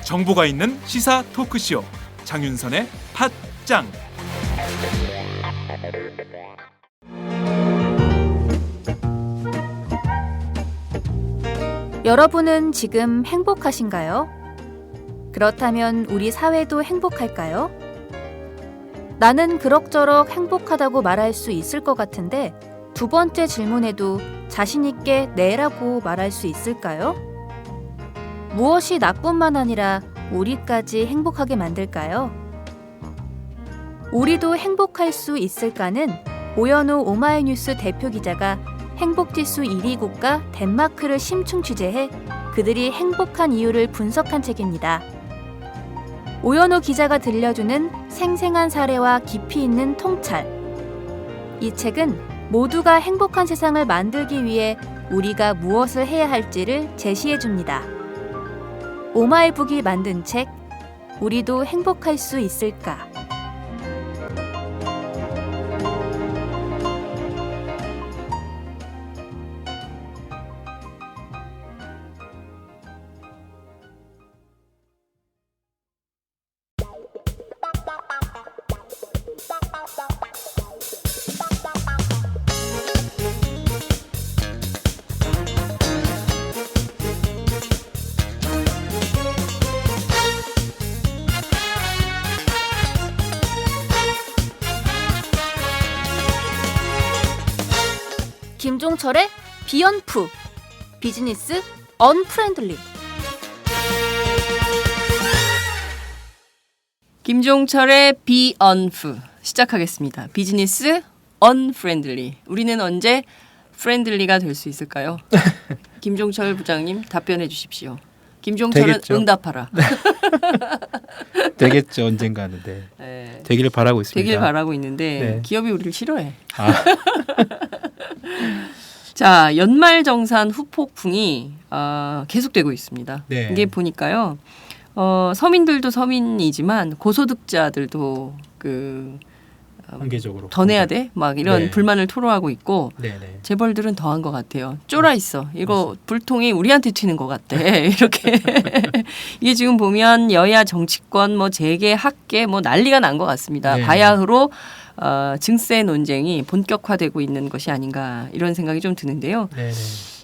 정보가 있는 시사 토크쇼 장윤선의 팟짱. 여러분은 지금 행복하신가요? 그렇다면 우리 사회도 행복할까요? 나는 그럭저럭 행복하다고 말할 수 있을 것 같은데 두 번째 질문에도 자신 있게 네라고 말할 수 있을까요? 무엇이 나뿐만 아니라 우리까지 행복하게 만들까요? 우리도 행복할 수 있을까는 오연우 오마이뉴스 대표 기자가 행복지수 1위 국가 덴마크를 심층 취재해 그들이 행복한 이유를 분석한 책입니다. 오연우 기자가 들려주는 생생한 사례와 깊이 있는 통찰. 이 책은 모두가 행복한 세상을 만들기 위해 우리가 무엇을 해야 할지를 제시해 줍니다. 오마이북이 만든 책, 우리도 행복할 수 있을까? 김종철의 비언프 비즈니스 언프렌들리. 김종철의 비언프 시작하겠습니다. 비즈니스 언프렌들리. 우리는 언제 프렌들리가 될 수 있을까요? 김종철 부장님 답변해 주십시오. 김종철은 되겠죠. 응답하라. 되겠죠, 언젠가는. 네. 네. 되기를 바라고 있습니다. 되길 바라고 있는데 네. 기업이 우리를 싫어해. 아. 자, 연말정산 후폭풍이 계속되고 있습니다. 네. 이게 보니까요. 서민들도 서민이지만 고소득자들도 한계적으로 더 내야 돼? 막 이런 네. 불만을 토로하고 있고 네네. 재벌들은 더한 것 같아요. 쫄아 있어. 이거 불통이 우리한테 튀는 것 같대. 이렇게 이게 지금 보면 여야 정치권 뭐 재계 학계 뭐 난리가 난 것 같습니다. 네. 바야흐로 증세 논쟁이 본격화되고 있는 것이 아닌가 이런 생각이 좀 드는데요. 네네.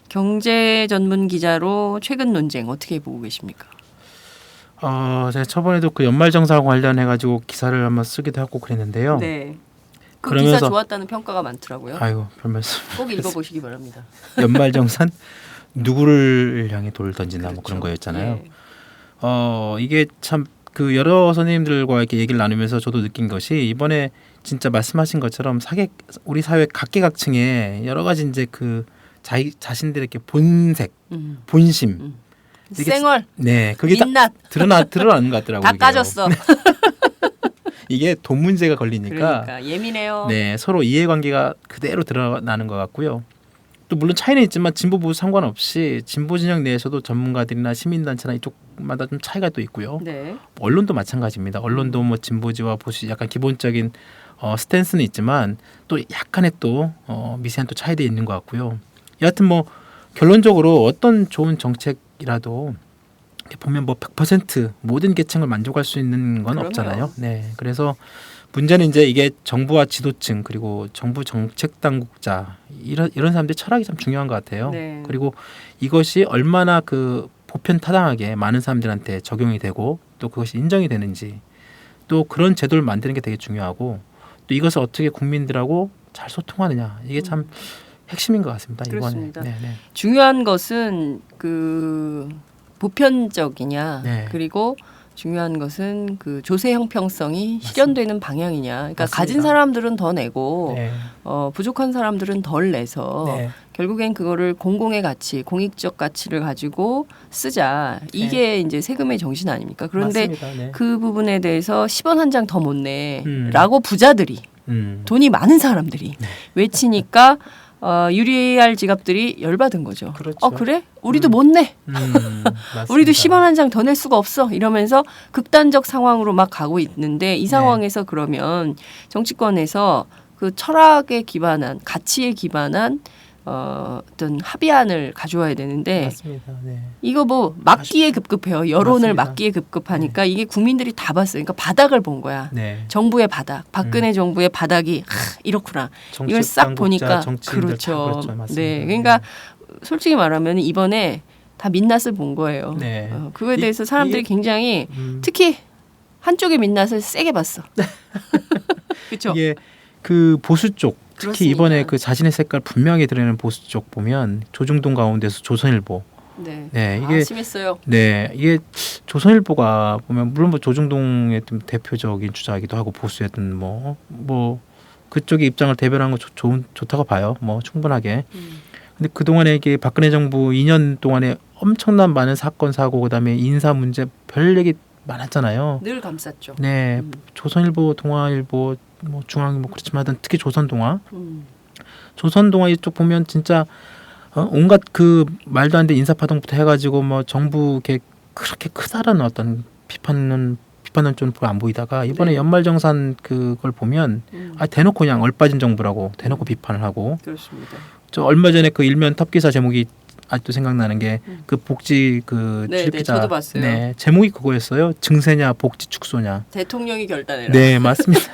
경제 전문 기자로 최근 논쟁 어떻게 보고 계십니까? 제가 저번에도 그 연말정산 관련해 가지고 기사를 한번 쓰기도 하고 그랬는데요. 네. 그 그러면서 기사 좋았다는 평가가 많더라고요. 아이고 별 말씀. 꼭 읽어보시기 바랍니다. 연말정산 누구를 향해 돌을 던진다 뭐 그런 그렇죠. 거였잖아요. 네. 이게 참 그 여러 선생님들과 이렇게 얘기를 나누면서 저도 느낀 것이 이번에 진짜 말씀하신 것처럼 우리 사회 각계각층에 여러 가지 이제 그 자신들의 본색, 본심, 이게 쌩얼, 네, 그게 다 민낯 드러나는 것 같더라고요. 다 이게요. 까졌어. 이게 돈 문제가 걸리니까 그러니까 예민해요. 네, 서로 이해관계가 그대로 드러나는 것 같고요. 또 물론 차이는 있지만 진보 보수 상관없이 진보 진영 내에서도 전문가들이나 시민단체나 이쪽마다 좀 차이가 또 있고요. 네. 언론도 마찬가지입니다. 언론도 뭐 진보지와 보수 약간 기본적인 스탠스는 있지만 또 약간의 또 미세한 또 차이도 있는 것 같고요. 여하튼 뭐 결론적으로 어떤 좋은 정책이라도 이렇게 보면 뭐 100% 모든 계층을 만족할 수 있는 건 그럼요. 없잖아요. 네, 그래서 문제는 이제 이게 정부와 지도층 그리고 정부 정책 당국자 이런 사람들의 철학이 참 중요한 것 같아요. 네. 그리고 이것이 얼마나 그 보편 타당하게 많은 사람들한테 적용이 되고 또 그것이 인정이 되는지 또 그런 제도를 만드는 게 되게 중요하고 또 이것을 어떻게 국민들하고 잘 소통하느냐 이게 참 핵심인 것 같습니다. 그렇습니다. 이번에. 네네. 중요한 것은 그 보편적이냐 네. 그리고 중요한 것은 그 조세 형평성이 실현되는 방향이냐. 그러니까 맞습니다. 가진 사람들은 더 내고 네. 부족한 사람들은 덜 내서 네. 결국엔 그거를 공공의 가치, 공익적 가치를 가지고 쓰자. 이게 이제 세금의 정신 아닙니까? 그런데 맞습니다. 네. 그 부분에 대해서 10원 한 장 더 못 내라고 부자들이 음. 돈이 많은 사람들이 네. 외치니까 유리알 지갑들이 열받은 거죠. 그렇죠. 그래? 우리도 못 내. 맞습니다. 우리도 10원 한 장 더 낼 수가 없어. 이러면서 극단적 상황으로 막 가고 있는데 이 상황에서 그러면 정치권에서 그 철학에 기반한 가치에 기반한 어떤 합의안을 가져와야 되는데 맞습니다. 네. 이거 뭐 막기에 급급해요. 여론을 맞습니다. 막기에 급급하니까 이게 국민들이 다 봤어요. 그러니까 바닥을 본 거야. 네. 정부의 바닥, 박근혜 정부의 바닥이 이렇구나. 이걸 싹 보니까 그렇죠. 네, 그러니까 솔직히 말하면 이번에 다 민낯을 본 거예요. 네. 그거에 대해서 사람들이 굉장히 특히 한쪽의 민낯을 세게 봤어. 그렇죠. 이게 그 보수 쪽 특히 그렇습니다. 이번에 그 자신의 색깔 분명히 드러내는 보수 쪽 보면 조중동 가운데서 조선일보. 네. 네, 이게 심했어요. 네, 이게 조선일보가 보면 물론 뭐 조중동의 좀 대표적인 주자이기도 하고 보수였던 뭐 그쪽의 입장을 대변한 건 좋다고 봐요. 뭐 충분하게. 근데 그 동안에 이게 박근혜 정부 2년 동안에 엄청난 많은 사건 사고 그다음에 인사 문제 별 얘기 많았잖아요. 늘 감쌌죠. 네, 조선일보, 동아일보, 뭐 중앙일보 그렇지만 하여튼 특히 조선동아, 조선동아 이쪽 보면 진짜 온갖 그 말도 안 되는 인사파동부터 해가지고 뭐 정부 그렇게 크다라는 어떤 비판은 좀 안 보이다가 이번에 네. 연말정산 그걸 보면 대놓고 그냥 얼빠진 정부라고 대놓고 비판을 하고 그렇습니다. 저 얼마 전에 그 일면 탑 기사 제목이 아직도 생각나는 게 그 복지 그 네, 출입 네, 기자 저도 봤어요. 네, 제목이 그거였어요. 증세냐 복지 축소냐. 대통령이 결단해라. 네, 맞습니다.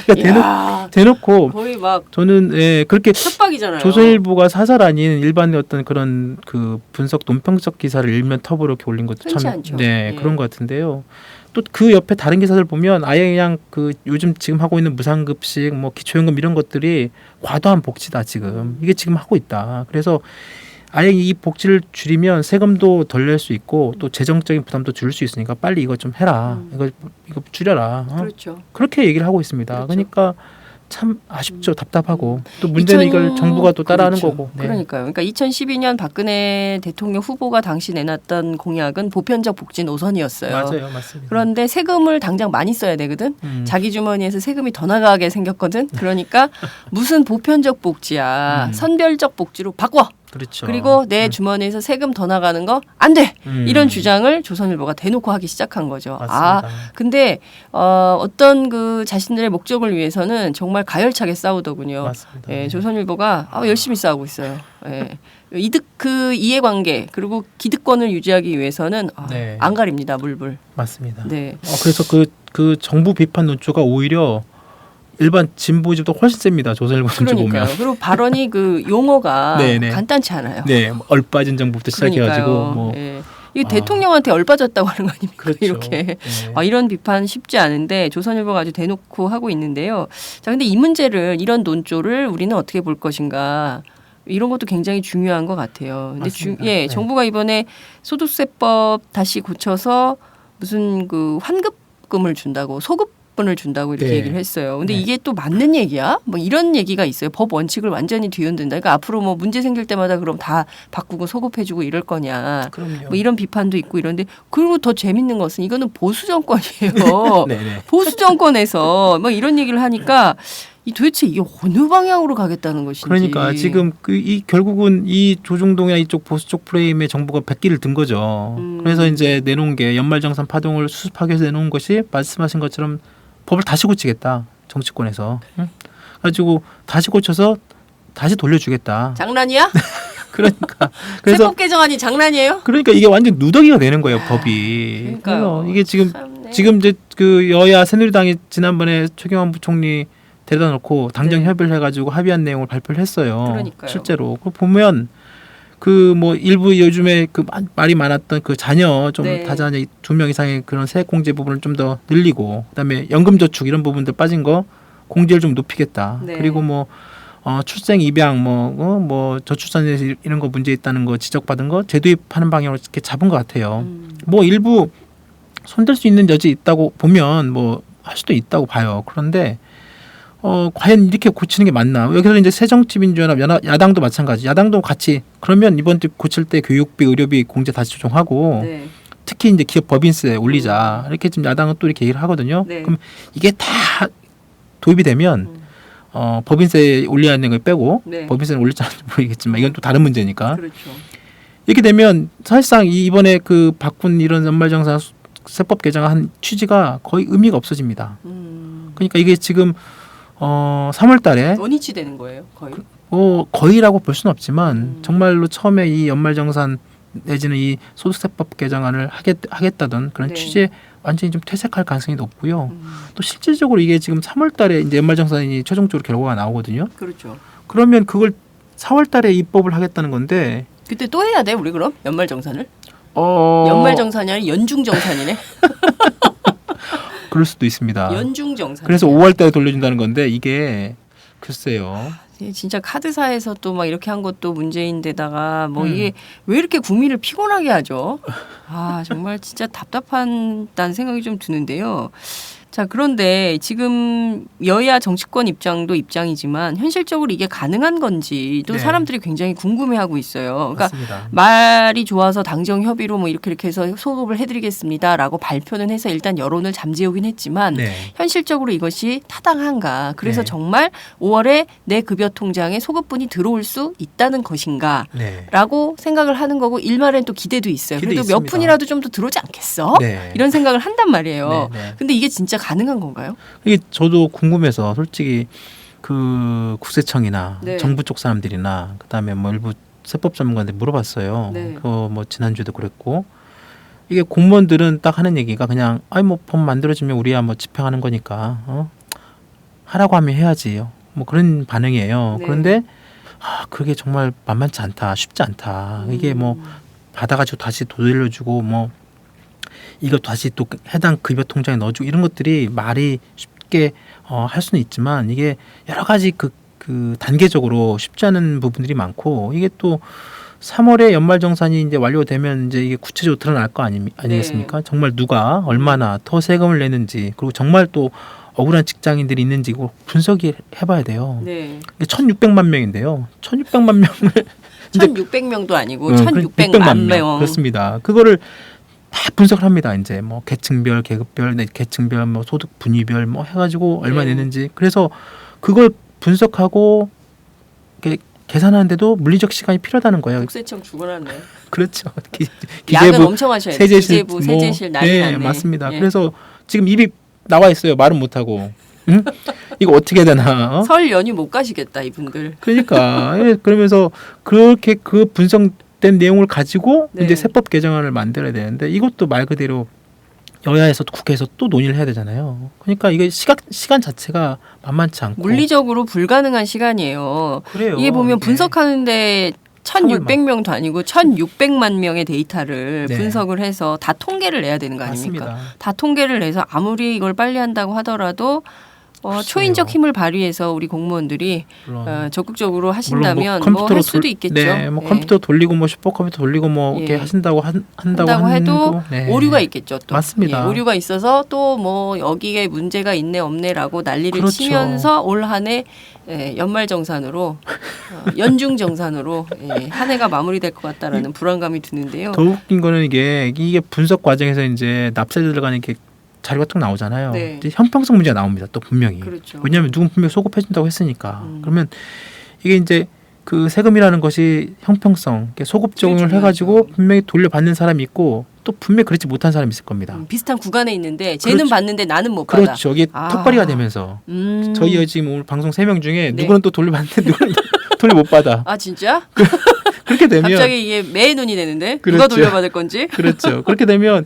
그러니까 이야, 대놓고 거의 막 저는 그렇게 협박이잖아요. 조선일보가 사설 아닌 일반의 어떤 그런 그 분석 논평적 기사를 일면 톱으로 이렇게 올린 것도 흔치 참 않죠. 네, 예. 그런 것 같은데요. 또 그 옆에 다른 기사들 보면 아예 그냥 그 요즘 지금 하고 있는 무상급식 뭐 기초연금 이런 것들이 과도한 복지다 지금 이게 지금 하고 있다. 그래서 아예 이 복지를 줄이면 세금도 덜 낼 수 있고 또 재정적인 부담도 줄일 수 있으니까 빨리 이거 좀 해라. 이거 줄여라. 그렇죠. 그렇게 얘기를 하고 있습니다. 그렇죠. 그러니까 참 아쉽죠. 답답하고 또 문제는 이걸 정부가 또 따라하는 그렇죠. 거고. 네. 그러니까요. 그러니까 2012년 박근혜 대통령 후보가 당시 내놨던 공약은 보편적 복지 노선이었어요. 맞아요, 맞습니다. 그런데 세금을 당장 많이 써야 되거든. 자기 주머니에서 세금이 더 나가게 생겼거든. 그러니까 무슨 보편적 복지야. 선별적 복지로 바꿔. 그렇죠. 그리고 내 주머니에서 세금 더 나가는 거 안 돼. 이런 주장을 조선일보가 대놓고 하기 시작한 거죠. 맞습니다. 근데 어떤 그 자신들의 목적을 위해서는 정말 가열차게 싸우더군요. 맞습니다. 예, 조선일보가 열심히 싸우고 있어요. 예. 그 이해관계 그리고 기득권을 유지하기 위해서는 네. 안 가립니다. 물불. 맞습니다. 네. 그래서 그 정부 비판 논조가 오히려 일반 진보집도 훨씬 셉니다. 조선일보 논조 그러니까요. 보면. 그리고 발언이 그 용어가 네네. 간단치 않아요. 네, 뭐 얼빠진 정부부터 시작해가지고 그러니까요. 뭐 예. 이 대통령한테 얼빠졌다고 하는 거 아닙니까? 그렇죠. 이렇게 네. 이런 비판 쉽지 않은데 조선일보가 아주 대놓고 하고 있는데요. 자, 근데 이 문제를 이런 논조를 우리는 어떻게 볼 것인가? 이런 것도 굉장히 중요한 것 같아요. 근데 맞습니다. 네. 정부가 이번에 소득세법 다시 고쳐서 무슨 그 환급금을 준다고 소급분을 준다고 이렇게 네. 얘기를 했어요. 근데 네. 이게 또 맞는 얘기야? 뭐 이런 얘기가 있어요. 법 원칙을 완전히 뒤흔든다. 그러니까 앞으로 뭐 문제 생길 때마다 그럼 다 바꾸고 소급해주고 이럴 거냐? 그럼요. 뭐 이런 비판도 있고 이런데 그리고 더 재밌는 것은 이거는 보수 정권이에요. 네네. 보수 정권에서 뭐 이런 얘기를 하니까 도대체 이게 어느 방향으로 가겠다는 것인지. 그러니까 지금 이 결국은 이 조중동이나 이쪽 보수 쪽 프레임에 정부가 백기를 든 거죠. 그래서 이제 내놓은 게 연말정산 파동을 수습하기 위해서 내놓은 것이 말씀하신 것처럼 법을 다시 고치겠다. 정치권에서. 가지고 다시 고쳐서 다시 돌려주겠다. 장난이야? 그러니까 그래서 세법 개정안이 장난이에요? 그러니까 이게 완전 누더기가 되는 거예요, 법이. 그러니까요. 그래서 이게 참네. 지금 이제 그 여야 새누리당이 지난번에 최경환 부총리 데려다 놓고 당정 네. 협의를 해가지고 합의한 내용을 발표를 했어요. 그러니까요. 실제로 그거 보면 그 뭐 일부 요즘에 그 말이 많았던 그 자녀 좀 네. 다자녀 2명 이상의 그런 세액공제 부분을 좀 더 늘리고 그다음에 연금저축 이런 부분들 빠진 거 공제를 좀 높이겠다. 네. 그리고 뭐 출생 입양 뭐 저출산에서 이런 거 문제 있다는 거 지적받은 거 재도입하는 방향으로 이렇게 잡은 것 같아요. 뭐 일부 손댈 수 있는 여지 있다고 보면 뭐 할 수도 있다고 봐요. 그런데 과연 이렇게 고치는 게 맞나? 여기서 이제 새정치민주연합 야당도 마찬가지. 야당도 같이 그러면 이번 주 고칠 때 교육비, 의료비 공제 다시 조정하고 네. 특히 이제 기업 법인세 올리자. 이렇게 지금 야당은 또 이렇게 얘기를 하거든요. 네. 그럼 이게 다 도입이 되면 법인세 올려야 하는 걸 빼고 네. 법인세는 올릴지 않을지 모르겠지만 이건 또 다른 문제니까 그렇죠. 이렇게 되면 사실상 이번에 그 바꾼 이런 연말정산 세법 개정한 취지가 거의 의미가 없어집니다. 그러니까 이게 지금 3월달에 원위치 되는 거예요, 거의. 거의라고 볼 수는 없지만 정말로 처음에 이 연말정산 내지는 이 소득세법 개정안을 하겠다던 그런 네. 취지에 완전히 좀 퇴색할 가능성이 높고요. 또 실질적으로 이게 지금 3월달에 이제 연말정산이 최종적으로 결과가 나오거든요. 그렇죠. 그러면 그걸 4월달에 입법을 하겠다는 건데 그때 또 해야 돼, 우리 그럼? 연말정산을? 어, 연말정산이 아니라 연중정산이네. 그럴 수도 있습니다. 연중정산. 그래서 5월달에 돌려준다는 건데 이게 글쎄요. 진짜 카드사에서 또 막 이렇게 한 것도 문제인데다가 뭐 음. 이게 왜 이렇게 국민을 피곤하게 하죠? 아 정말 진짜 답답한다는 생각이 좀 드는데요. 자 그런데 지금 여야 정치권 입장도 입장이지만 현실적으로 이게 가능한 건지 또 네. 사람들이 굉장히 궁금해하고 있어요. 그러니까 맞습니다. 말이 좋아서 당정 협의로 뭐 이렇게 해서 소급을 해드리겠습니다라고 발표는 해서 일단 여론을 잠재우긴 했지만 네. 현실적으로 이것이 타당한가? 그래서 네. 정말 5월에 내 급여 통장에 소급분이 들어올 수 있다는 것인가? 네. 라고 생각을 하는 거고 일말엔 또 기대도 있어요. 기대 그래도 몇 있습니다. 푼이라도 좀 더 들어오지 않겠어? 네. 이런 생각을 한단 말이에요. 네, 네. 근데 이게 진짜 가능한 건가요? 이게 저도 궁금해서 솔직히 그 국세청이나 네. 정부 쪽 사람들이나 그다음에 뭐 일부 세법 전문가한테 물어봤어요. 네. 그거 뭐 지난주에도 그랬고 이게 공무원들은 딱 하는 얘기가 그냥 아이 뭐 법 만들어지면 우리야 뭐 집행하는 거니까 하라고 하면 해야지요. 뭐 그런 반응이에요. 네. 그런데 그게 정말 만만치 않다, 쉽지 않다. 이게 뭐 받아가지고 다시 돌려주고 뭐 이거 다시 또 해당 급여 통장에 넣어주고 이런 것들이 말이 쉽게 할 수는 있지만 이게 여러 가지 그 단계적으로 쉽지 않은 부분들이 많고 이게 또 3월에 연말정산이 이제 완료되면 이제 이게 구체적으로 드러날 거 아니겠습니까? 정말 누가 얼마나 더 세금을 내는지 그리고 정말 또 억울한 직장인들이 있는지 이거 분석이 해봐야 돼요. 네. 이게 1,600만 명인데요. 1,600만 명을 1,600명도 아니고 응, 1,600만 명. 그렇습니다. 그거를 다 분석을 합니다. 이제 뭐 계층별, 계급별, 계층별, 뭐 소득 분위별 뭐 해가지고 얼마 네. 내는지 그래서 그걸 분석하고 계산하는데도 물리적 시간이 필요하다는 거예요. 국세청 죽어났네. 그렇죠. 야근 엄청 하셔야 돼요. 기재부, 뭐, 세제실 난리 네, 났네. 맞습니다. 예. 그래서 지금 입이 나와 있어요. 말은 못 하고. 응? 이거 어떻게 해야 되나? 설 연휴 못 가시겠다 이분들. 그러니까 그러면서 그렇게 그 분석된 내용을 가지고 네. 이제 세법 개정안을 만들어야 되는데 이것도 말 그대로 여야에서 국회에서 또 논의를 해야 되잖아요. 그러니까 이게 시간 자체가 만만치 않고 물리적으로 불가능한 시간이에요. 그래요. 이게 보면 이게. 분석하는데 1,600명도 아니고 1,600만 명의 데이터를 네. 분석을 해서 다 통계를 내야 되는 거 아닙니까? 맞습니다. 다 통계를 내서 아무리 이걸 빨리 한다고 하더라도 글쎄요. 초인적 힘을 발휘해서 우리 공무원들이 물론 적극적으로 물론 하신다면 뭐 컴퓨터로 할 수도 있겠죠. 네, 뭐 예. 컴퓨터 돌리고 뭐 슈퍼컴퓨터 돌리고 뭐 이렇게 예. 하신다고 한다고 한다고 해도 네. 오류가 있겠죠. 또. 맞습니다. 예, 오류가 있어서 또 뭐 여기에 문제가 있네 없네라고 난리를 그렇죠. 치면서 올 한해 연말정산으로 연중정산으로 한 해가 마무리될 것 같다라는 불안감이 드는데요. 더 웃긴 거는 이게 분석 과정에서 이제 납세자 들어가는 게 자료가 뚝 나오잖아요. 네. 이제 형평성 문제가 나옵니다. 또 분명히. 그렇죠. 왜냐하면 누군 분명히 소급해준다고 했으니까. 그러면 이게 이제 그 세금이라는 것이 형평성, 소급 적용을 중요하죠. 해가지고 분명히 돌려받는 사람이 있고 또 분명히 그렇지 못한 사람이 있을 겁니다. 비슷한 구간에 있는데 쟤는 그렇죠. 받는데 나는 못 받아. 그렇죠. 이게 아. 턱걸이가 되면서 저희 지금 오늘 방송 3명 중에 네. 누구는 또 돌려받는데 누구는 돌려 못 받아. 아 진짜? 그렇게 되면 갑자기 이게 매의 눈이 되는데 누가 그렇죠. 돌려받을 건지? 그렇죠. 그렇게 되면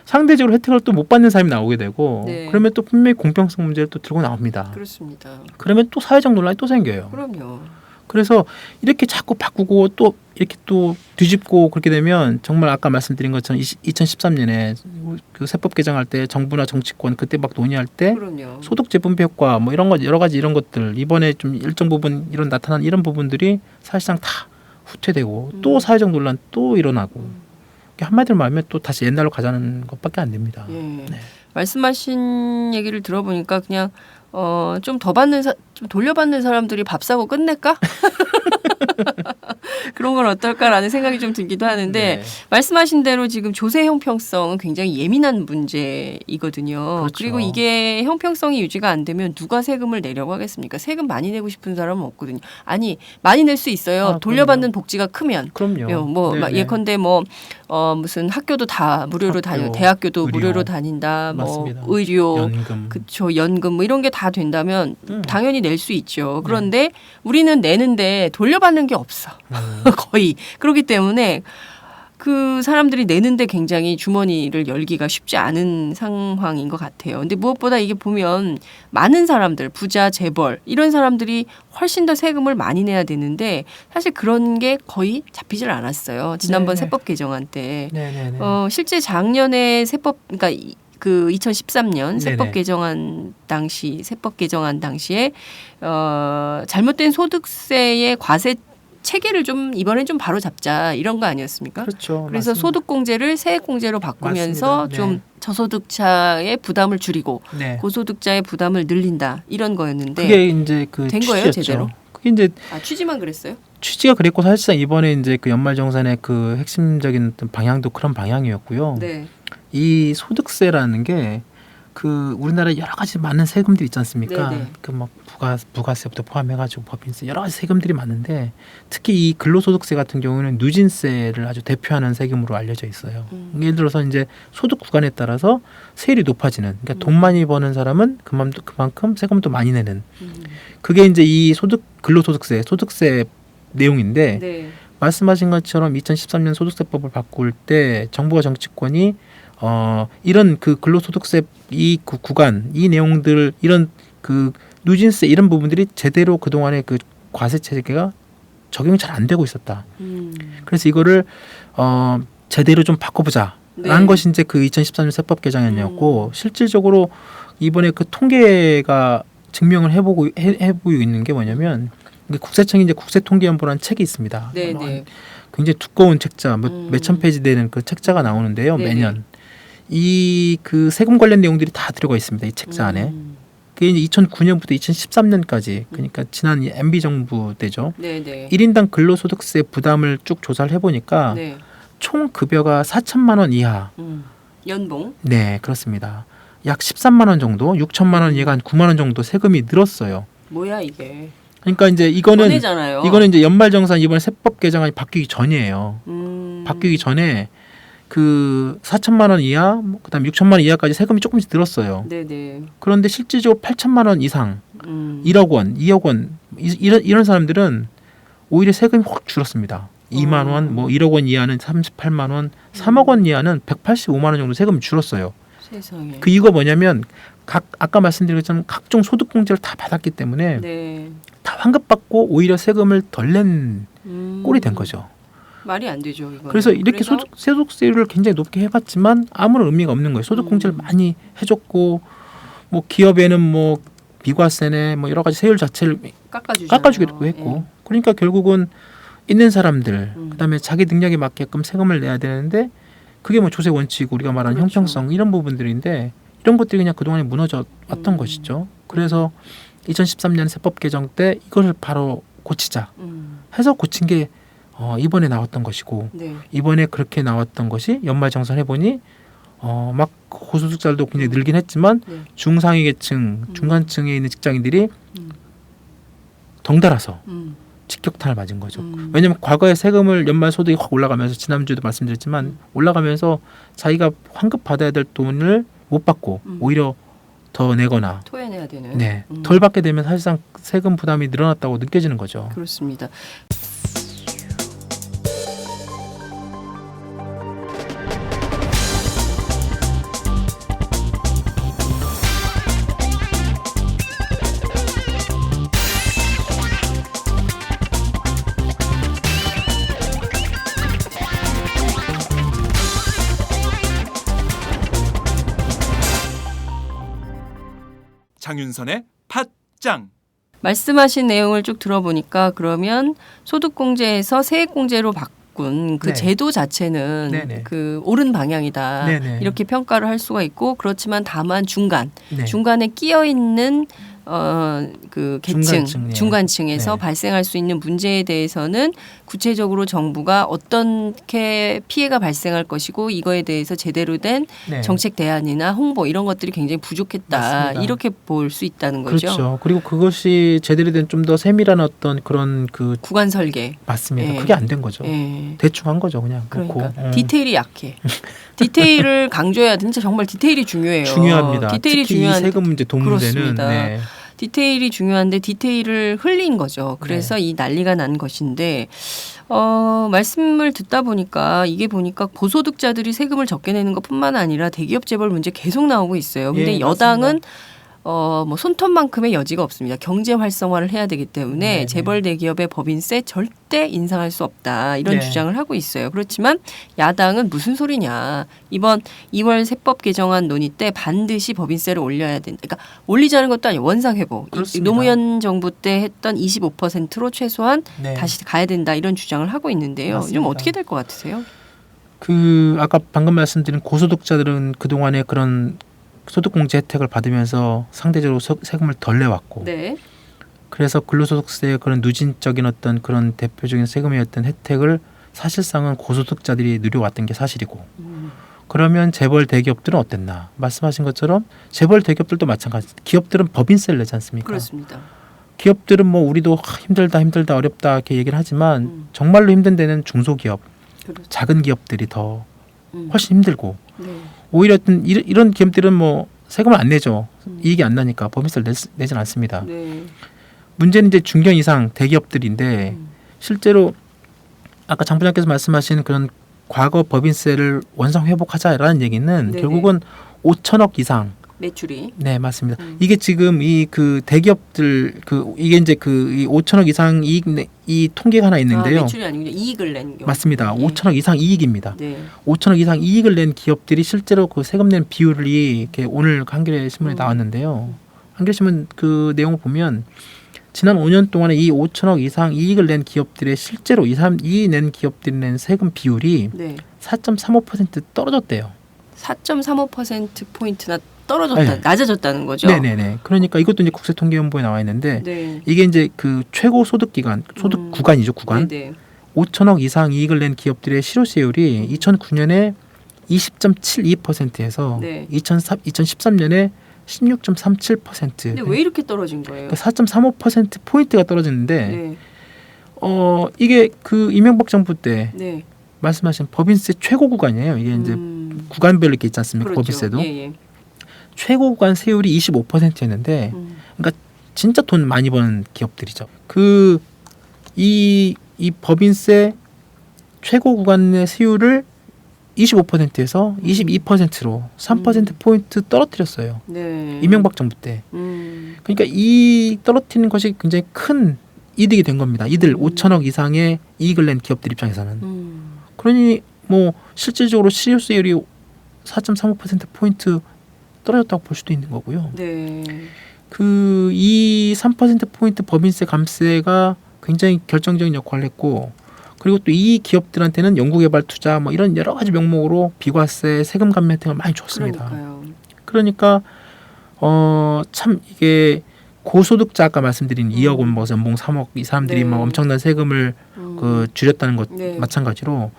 상대적으로 혜택을 또 못 받는 사람이 나오게 되고 네. 그러면 또 분명히 공평성 문제를 또 들고 나옵니다. 그렇습니다. 그러면 또 사회적 논란이 또 생겨요. 그럼요. 그래서 이렇게 자꾸 바꾸고 또 이렇게 또 뒤집고 그렇게 되면 정말 아까 말씀드린 것처럼 2013년에 그 세법 개정할 때 정부나 정치권 그때 막 논의할 때 그럼요. 소득 재분배 효과 뭐 이런 것 여러 가지 이런 것들 이번에 좀 일정 부분 이런 나타난 이런 부분들이 사실상 다 후퇴되고 또 사회적 논란 또 일어나고 한마디로 말하면 또 다시 옛날로 가자는 것밖에 안 됩니다. 예. 네. 말씀하신 얘기를 들어보니까 그냥 좀 더 받는 좀 돌려받는 사람들이 밥 사고 끝낼까? 그런 건 어떨까라는 생각이 좀 들기도 하는데 네. 말씀하신 대로 지금 조세 형평성은 굉장히 예민한 문제이거든요. 그렇죠. 그리고 이게 형평성이 유지가 안 되면 누가 세금을 내려고 하겠습니까? 세금 많이 내고 싶은 사람은 없거든요. 아니 많이 낼 수 있어요. 돌려받는 복지가 크면. 그럼요. 뭐 네네. 예컨대 무슨 학교도 다 무료로 다녀, 학교, 대학교도 의료. 무료로 다닌다, 맞습니다. 뭐 의료, 연금. 그쵸, 연금 뭐 이런 게 다 된다면 당연히 낼 수 있죠. 그런데 우리는 내는데 돌려받는 게 없어. 거의. 그렇기 때문에 그 사람들이 내는데 굉장히 주머니를 열기가 쉽지 않은 상황인 것 같아요. 근데 무엇보다 이게 보면 많은 사람들, 부자, 재벌 이런 사람들이 훨씬 더 세금을 많이 내야 되는데 사실 그런 게 거의 잡히질 않았어요. 지난번 네네. 세법 개정안 때. 네네네. 실제 작년에 세법, 그 2013년 세법 네네. 세법 개정안 당시에 잘못된 소득세의 과세 체계를 좀 이번엔 좀 바로 잡자 이런 거 아니었습니까? 그렇죠. 그래서 맞습니다. 소득공제를 세액공제로 바꾸면서 맞습니다. 네. 좀 저소득자의 부담을 줄이고 네. 고소득자의 부담을 늘린다 이런 거였는데 그게 이제 그 된 거예요, 취지였죠. 제대로? 그게 이제 취지만 그랬어요? 취지가 그랬고 사실상 이번에 이제 그 연말정산의 그 핵심적인 어떤 방향도 그런 방향이었고요. 네. 이 소득세라는 게 그 우리나라에 여러 가지 많은 세금들이 있지 않습니까? 네네. 그 뭐 부가세부터 포함해가지고 법인세 여러 가지 세금들이 많은데 특히 이 근로소득세 같은 경우는 누진세를 아주 대표하는 세금으로 알려져 있어요. 예를 들어서 이제 소득 구간에 따라서 세율이 높아지는. 그러니까 돈 많이 버는 사람은 그만큼 세금도 많이 내는. 그게 이제 이 근로소득세, 소득세 내용인데 네. 말씀하신 것처럼 2013년 소득세법을 바꿀 때 정부와 정치권이 이런 그 근로소득세 이 구간 이 내용들 이런 그 누진세 이런 부분들이 제대로 그 동안의 그 과세 체계가 적용이 잘 안 되고 있었다. 그래서 이거를 제대로 좀 바꿔보자라는 네. 것이 이제 그 2013년 세법 개정안이었고 실질적으로 이번에 그 통계가 증명을 해보고 있는 게 뭐냐면 국세청이 이제 국세통계연보라는 책이 있습니다. 네. 굉장히 두꺼운 책자, 몇천 페이지 되는 그 책자가 나오는데요. 네네. 매년 이 그 세금 관련 내용들이 다 들어가 있습니다. 이 책자 안에. 그게 이제 2009년부터 2013년까지 그러니까 지난 MB 정부 때죠. 네. 1인당 근로소득세 부담을 쭉 조사를 해보니까 네. 총 급여가 4천만 원 이하. 연봉. 네, 그렇습니다. 약 13만 원 정도, 6천만 원 이하가 한 9만 원 정도 세금이 늘었어요. 뭐야 이게? 그러니까 이제 이거는 전해잖아요. 이제 연말정산 이번 세법 개정안이 바뀌기 전이에요. 바뀌기 전에 그 4천만 원 이하, 그다음 6천만 원 이하까지 세금이 조금씩 늘었어요. 네네. 그런데 실질적으로 8천만 원 이상, 1억 원, 2억 원 이런 사람들은 오히려 세금이 확 줄었습니다. 2만 원, 뭐 1억 원 이하는 38만 원, 3억 원 이하는 185만 원 정도 세금이 줄었어요. 세상에. 그 이유가 뭐냐면 아까 말씀드린 것처럼 각종 소득 공제를 다 받았기 때문에 네. 다 환급받고 오히려 세금을 덜 낸 꼴이 된 거죠. 말이 안 되죠. 이거는. 그래서 이렇게 소득세율을 굉장히 높게 해봤지만 아무런 의미가 없는 거예요. 소득 공제를 많이 해줬고 뭐 기업에는 뭐 비과세네 뭐 여러 가지 세율 자체를 깎아주기도 했고 그러니까 결국은 있는 사람들 그다음에 자기 능력에 맞게끔 세금을 내야 되는데 그게 뭐 조세 원칙 우리가 말하는 그렇죠. 형평성 이런 부분들인데 이런 것들이 그냥 그동안에 무너져 왔던 것이죠. 그래서 2013년 세법 개정 때 이걸 바로 고치자 해서 고친 게 이번에 나왔던 것이고 네. 이번에 그렇게 나왔던 것이 연말정산 해보니 막 고소득자들도 굉장히 늘긴 했지만 네. 중상위 계층, 중간층에 있는 직장인들이 덩달아서 직격탄을 맞은 거죠. 왜냐하면 과거에 세금을 연말 소득이 확 올라가면서 지난주에도 말씀드렸지만 올라가면서 자기가 환급 받아야 될 돈을 못 받고 오히려 더 내거나 토해내야 되는. 네, 덜 받게 되면 사실상 세금 부담이 늘어났다고 느껴지는 거죠. 그렇습니다. 장윤선의 팟짱. 말씀하신 내용을 쭉 들어보니까 그러면 소득공제에서 세액공제로 바꾼 그 네. 제도 자체는 네네. 그 옳은 방향이다. 네네. 이렇게 평가를 할 수가 있고 그렇지만 다만 네. 중간에 끼어 있는 그 계층, 중간층, 예. 중간층에서 네. 발생할 수 있는 문제에 대해서는 구체적으로 정부가 어떻게 피해가 발생할 것이고 이거에 대해서 제대로 된 네. 정책 대안이나 홍보 이런 것들이 굉장히 부족했다. 맞습니다. 이렇게 볼 수 있다는 거죠. 그렇죠. 그리고 그것이 제대로 된 좀 더 세밀한 어떤 그런 그 구간 설계. 맞습니다. 예. 그게 안 된 거죠. 예. 대충 한 거죠, 그냥. 그러니까 놓고. 디테일이 약해. 디테일을 강조해야 돼. 진짜 정말 디테일이 중요해요. 중요합니다. 디테일이 특히 중요한 이 세금 문제, 돈 문제는 그렇습니다. 네. 디테일이 중요한데 디테일을 흘린 거죠. 그래서 이 난리가 난 것인데 말씀을 듣다 보니까 이게 보니까 고소득자들이 세금을 적게 내는 것뿐만 아니라 대기업 재벌 문제 계속 나오고 있어요. 근데 예, 여당은 맞습니다. 뭐 손톱만큼의 여지가 없습니다. 경제 활성화를 해야 되기 때문에 네네. 재벌 대기업의 법인세 절대 인상할 수 없다. 이런 네. 주장을 하고 있어요. 그렇지만 야당은 무슨 소리냐. 이번 2월 세법 개정안 논의 때 반드시 법인세를 올려야 된다. 그러니까 올리자는 것도 아니고 원상 회복. 그렇습니다. 노무현 정부 때 했던 25%로 최소한 네. 다시 가야 된다. 이런 주장을 하고 있는데요. 좀 맞습니다. 어떻게 될 것 같으세요? 그 아까 방금 말씀드린 고소득자들은 그동안에 그런 소득공제 혜택을 받으면서 상대적으로 세금을 덜 내왔고 네. 그래서 근로소득세의 그런 누진적인 어떤 그런 대표적인 세금이었던 혜택을 사실상은 고소득자들이 누려왔던 게 사실이고 그러면 재벌 대기업들은 어땠나 말씀하신 것처럼 재벌 대기업들도 마찬가지 기업들은 법인세를 내지 않습니까? 그렇습니다. 기업들은 기업들은 뭐 우리도 힘들다 어렵다 이렇게 얘기를 하지만 정말로 힘든 데는 중소기업 그렇죠. 작은 기업들이 더 음. 훨씬 힘들고 네. 오히려 이런 기업들은 뭐 세금을 안 내죠. 이익이 안 나니까 법인세를 내진 않습니다. 네. 문제는 이제 중견 이상 대기업들인데 실제로 아까 장 부장께서 말씀하신 그런 과거 법인세를 원상 회복하자라는 얘기는 네네. 결국은 5천억 이상 매출이. 네 맞습니다. 이게 지금 이 그 대기업들 이게 이제 이 5천억 이상 이익 이 통계가 하나 있는데요. 매출이 아니고 이익을 낸 경우. 맞습니다. 예. 5천억 이상 이익입니다. 네. 5천억 이상 이익을 낸 기업들이 실제로 그 세금 낸 비율이 이렇게 오늘 한겨레 신문에 나왔는데요. 한겨레 신문 그 내용을 보면 지난 5년 동안에 이 5천억 이상 이익을 낸 기업들의 실제로 이익 낸 기업들이 낸 세금 비율이 네. 4.35% 떨어졌대요. 4.35% 포인트나 떨어졌다, 네. 낮아졌다는 거죠. 네네네. 그러니까 이것도 이제 국세통계연부에 나와 있는데 네. 이게 이제 그 최고 소득 기간, 소득 구간이죠, 구간. 네. 5천억 이상 이익을 낸 기업들의 실효세율이 2009년에 20.72%에서 네. 2013년에 16.37%. 근데 왜 이렇게 떨어진 거예요? 4.35% 포인트가 떨어지는데 네. 이게 그 이명박 정부 때 네. 말씀하신 법인세 최고 구간이에요. 이게 이제 구간별로 이렇게 있지 않습니까? 그렇죠. 법인세도 예, 예. 최고 구간 세율이 25%였는데 그러니까 진짜 돈 많이 버는 기업들이죠. 이 법인세 최고 구간의 세율을 25%에서 22%로 3% 포인트 떨어뜨렸어요. 네. 이명박 정부 때. 그러니까 이 떨어뜨리는 것이 굉장히 큰 이득이 된 겁니다. 이들 5천억 이상의 이익을 낸 기업들 입장에서는. 그러니 뭐 실질적으로 실효세율이 4.35% 포인트 떨어졌다고 볼 수도 있는 거고요. 네. 이 3% 포인트 법인세 감세가 굉장히 결정적인 역할을 했고, 그리고 또 이 기업들한테는 연구개발 투자 뭐 이런 여러 가지 명목으로 비과세, 세금 감면 혜택을 많이 줬습니다. 그러니까요. 그러니까 참 이게 고소득자 아까 말씀드린 2억 원, 뭐 연봉 3억 이 사람들이 네. 막 엄청난 세금을 줄였다는 것 네. 마찬가지로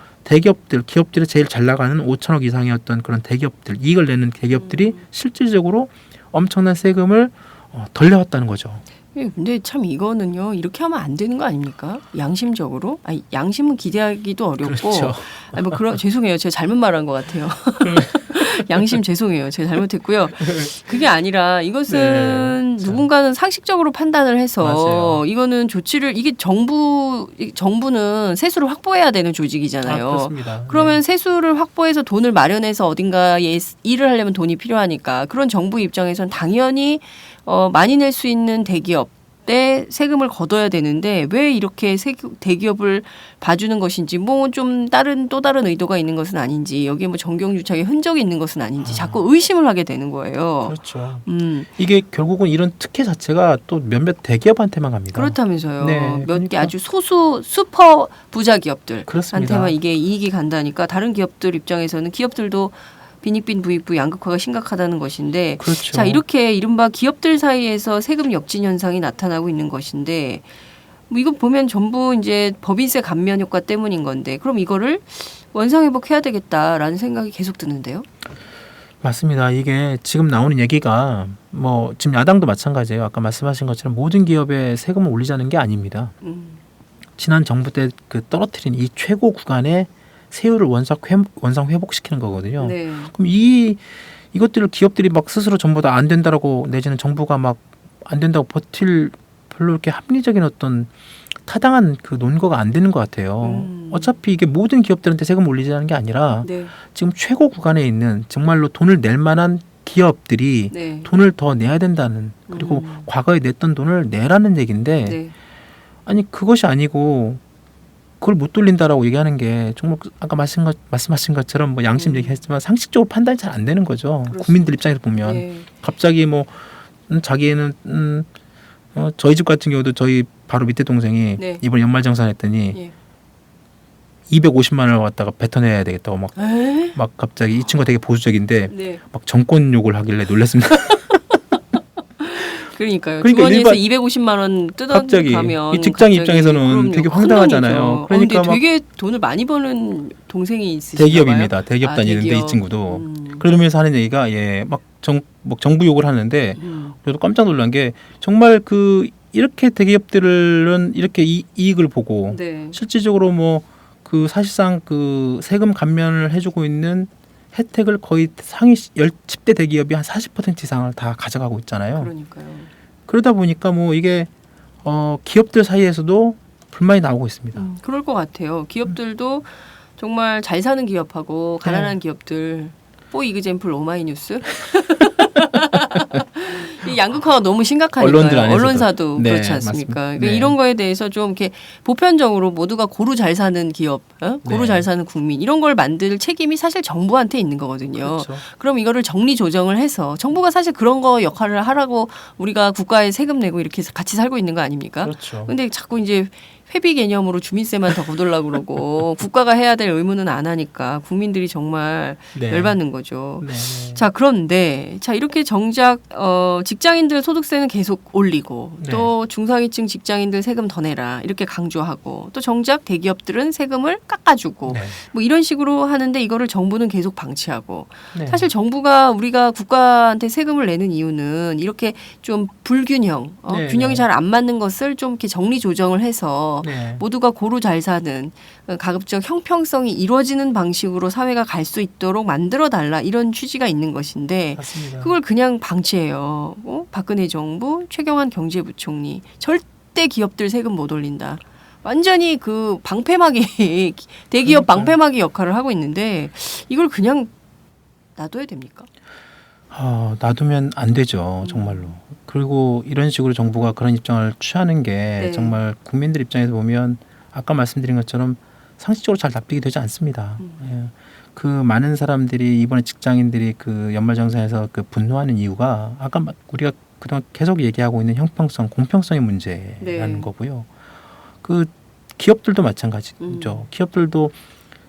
기업들이 제일 잘 나가는 5천억 이상의 어떤 그런 대기업들, 이익을 내는 대기업들이 실질적으로 엄청난 세금을 덜 내왔다는 거죠. 근데 참 이거는요 이렇게 하면 안 되는 거 아닙니까? 양심적으로 양심은 기대하기도 어렵고 그렇죠. 죄송해요 제가 잘못 말한 것 같아요. 양심 죄송해요 제가 잘못했고요. 그게 아니라 이것은 네, 누군가는 상식적으로 판단을 해서 맞아요. 이거는 조치를 이게 정부는 세수를 확보해야 되는 조직이잖아요. 그렇습니다. 그러면 네. 세수를 확보해서 돈을 마련해서 어딘가에 일을 하려면 돈이 필요하니까 그런 정부 입장에선 당연히 많이 낼 수 있는 대기업 때 세금을 걷어야 되는데 왜 이렇게 대기업을 봐주는 것인지 뭐 좀 또 다른 의도가 있는 것은 아닌지 여기에 뭐 정경유착의 흔적이 있는 것은 아닌지 자꾸 의심을 하게 되는 거예요. 그렇죠. 이게 결국은 이런 특혜 자체가 또 몇몇 대기업한테만 갑니다. 그렇다면서요. 네, 몇 개 그러니까. 아주 소수 슈퍼 부자 기업들한테만 그렇습니다. 이게 이익이 간다니까 다른 기업들 입장에서는 기업들도 빈익빈 부익부 양극화가 심각하다는 것인데 그렇죠. 자 이렇게 이른바 기업들 사이에서 세금 역진 현상이 나타나고 있는 것인데 뭐 이거 보면 전부 이제 법인세 감면 효과 때문인 건데 그럼 이거를 원상회복해야 되겠다라는 생각이 계속 드는데요. 맞습니다. 이게 지금 나오는 얘기가 뭐 지금 야당도 마찬가지예요. 아까 말씀하신 것처럼 모든 기업에 세금을 올리자는 게 아닙니다. 지난 정부 때 그 떨어뜨린 이 최고 구간의 세율을 원상 회복시키는 거거든요. 네. 그럼 이것들을 기업들이 막 스스로 전부 다 안 된다라고 내지는 정부가 막 안 된다고 버틸 별로 이렇게 합리적인 어떤 타당한 그 논거가 안 되는 것 같아요. 어차피 이게 모든 기업들한테 세금 올리자는 게 아니라 네. 지금 최고 구간에 있는 정말로 돈을 낼 만한 기업들이 네. 돈을 더 내야 된다는 그리고 과거에 냈던 돈을 내라는 얘기인데 네. 아니 그것이 아니고 그걸 못 돌린다라고 얘기하는 게 정말 아까 말씀하신 것처럼 뭐 양심 얘기했지만 상식적으로 판단이 잘 안 되는 거죠. 그렇습니다. 국민들 입장에서 보면 네. 갑자기 뭐 자기는 저희 집 같은 경우도 저희 바로 밑에 동생이 네. 이번 연말정산했더니 예. 250만 원을 갖다가 뱉어내야 되겠다고 에? 막 갑자기 이 친구가 되게 보수적인데 네. 막 정권 욕을 하길래 놀랐습니다. 그러니까요. 그러니까 주머니에서 일반- 250만 원 갑자기 뜯어가면 이 직장 갑자기 입장에서는 그럼요. 되게 큰 황당하잖아요. 돈이죠. 그러니까 근데 막 되게 돈을 많이 버는 동생이 있으신가요? 대기업입니다. 대기업 아, 다니는데 대기업. 이 친구도 그러면서 하는 얘기가 막 정부 욕을 하는데 저도 깜짝 놀란 게 정말 이렇게 대기업들은 이렇게 이익을 보고 네. 실질적으로 뭐 그 사실상 그 세금 감면을 해주고 있는 혜택을 거의 상위 10대 대기업이 한 40% 이상을 다 가져가고 있잖아요. 그러니까요. 그러다 보니까 뭐 이게 기업들 사이에서도 불만이 나오고 있습니다. 그럴 것 같아요. 기업들도 정말 잘 사는 기업하고 가난한 기업들 포 이그젠플 오마이뉴스 이 양극화가 너무 심각하니까요. 언론들 안에서도. 언론사도 네, 그렇지 않습니까? 맞습니다. 그러니까 네. 이런 거에 대해서 좀 이렇게 보편적으로 모두가 고루 잘 사는 기업, 고루 네. 잘 사는 국민 이런 걸 만들 책임이 사실 정부한테 있는 거거든요. 그렇죠. 그럼 이거를 정리 조정을 해서 정부가 사실 그런 거 역할을 하라고 우리가 국가에 세금 내고 이렇게 같이 살고 있는 거 아닙니까? 그렇죠. 근데 자꾸 이제 회비 개념으로 주민세만 더 거둘라고 그러고 국가가 해야 될 의무는 안 하니까 국민들이 정말 네. 열받는 거죠. 네. 자, 그런데 이렇게 정작 직장인들 소득세는 계속 올리고 네. 또 중상위층 직장인들 세금 더 내라 이렇게 강조하고 또 정작 대기업들은 세금을 깎아주고 네. 뭐 이런 식으로 하는데 이거를 정부는 계속 방치하고 네. 사실 정부가 우리가 국가한테 세금을 내는 이유는 이렇게 좀 불균형, 네, 균형이 네. 잘 안 맞는 것을 좀 이렇게 정리 조정을 해서 네. 모두가 고루 잘 사는 가급적 형평성이 이루어지는 방식으로 사회가 갈 수 있도록 만들어 달라 이런 취지가 있는 것인데 맞습니다. 그걸 그냥 방치해요. 박근혜 정부 최경환 경제부총리 절대 기업들 세금 못 올린다. 완전히 그 방패막이 대기업 그러니까요. 방패막이 역할을 하고 있는데 이걸 그냥 놔둬야 됩니까? 놔두면 안 되죠, 정말로. 그리고 이런 식으로 정부가 그런 입장을 취하는 게 네. 정말 국민들 입장에서 보면 아까 말씀드린 것처럼 상식적으로 잘 납득이 되지 않습니다. 예. 그 많은 사람들이 이번에 직장인들이 그 연말정산에서 그 분노하는 이유가 아까 우리가 그동안 계속 얘기하고 있는 형평성, 공평성의 문제라는 네. 거고요. 그 기업들도 마찬가지죠. 기업들도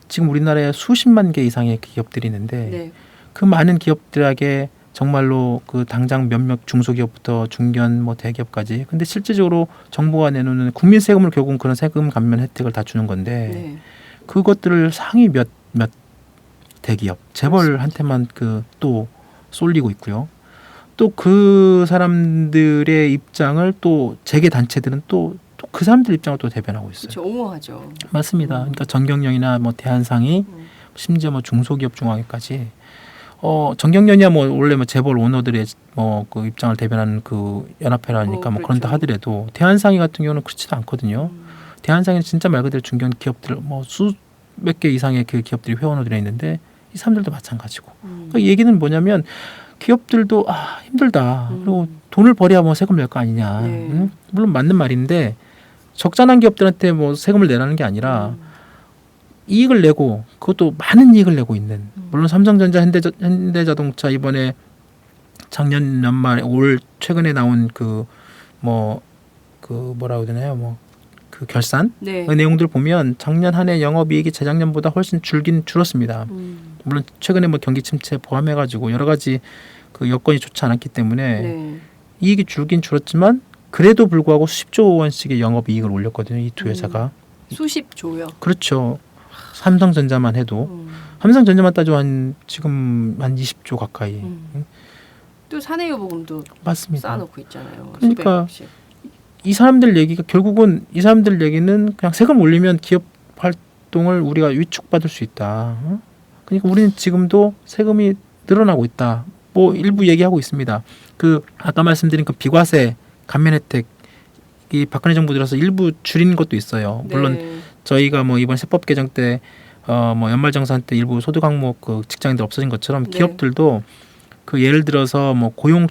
지금 우리나라에 수십만 개 이상의 기업들이 있는데 네. 그 많은 기업들에게 정말로 그 당장 몇몇 중소기업부터 중견 뭐 대기업까지 근데 실질적으로 정부가 내놓는 국민 세금을 결국은 그런 세금 감면 혜택을 다 주는 건데 네. 그것들을 상위 몇 대기업 재벌한테만 그 또 쏠리고 있고요. 또 그 사람들의 입장을 또 재계 단체들은 또 그 사람들 입장을 또 대변하고 있어요. 그렇죠. 옹호하죠. 맞습니다. 그러니까 전경련이나 뭐 대한상이 심지어 뭐 중소기업 중앙회까지 전경련이야 뭐 원래 뭐 재벌 오너들의 뭐 그 입장을 대변하는 그 연합회라니까 뭐 그런다 그렇죠. 하더라도 대한상이 같은 경우는 그렇지도 않거든요. 대한상에는 진짜 말 그대로 중견 기업들 뭐 수백 개 이상의 그 기업들이 회원으로 되어 있는데 이 사람들도 마찬가지고. 그 얘기는 뭐냐면 기업들도 힘들다. 그리고 돈을 벌여야 뭐 세금 낼 거 아니냐. 네. 응? 물론 맞는 말인데 적잖은 기업들한테 뭐 세금을 내라는 게 아니라 이익을 내고 그것도 많은 이익을 내고 있는 물론 삼성전자 현대자동차 이번에 작년 연말에 올 최근에 나온 그 뭐라고 해야 되나요 뭐 그 결산 네. 그 내용들 보면 작년 한 해 영업이익이 재작년보다 훨씬 줄었습니다. 물론 최근에 뭐 경기 침체 포함해가지고 여러 가지 그 여건이 좋지 않았기 때문에 네. 이익이 줄었지만 그래도 불구하고 수십조 원씩의 영업이익을 올렸거든요. 이 두 회사가. 수십 조요. 그렇죠. 삼성전자만 해도 삼성전자만 따져 지금 한 20조 가까이. 또 사내여보금도 맞습니다. 쌓아놓고 있잖아요. 그러니까 수백억씩. 이 사람들 얘기가 결국은 이 사람들 얘기는 그냥 세금 올리면 기업 활동을 우리가 위축받을 수 있다. 그러니까 우리는 지금도 세금이 늘어나고 있다. 뭐 일부 얘기하고 있습니다. 그 아까 말씀드린 그 비과세 감면 혜택 이 박근혜 정부 들어서 일부 줄인 것도 있어요. 물론 네. 저희가 뭐 이번 세법 개정 때 뭐 연말정산 때 일부 소득 항목 그 직장인들 없어진 것처럼 네. 기업들도 그 예를 들어서 뭐 고용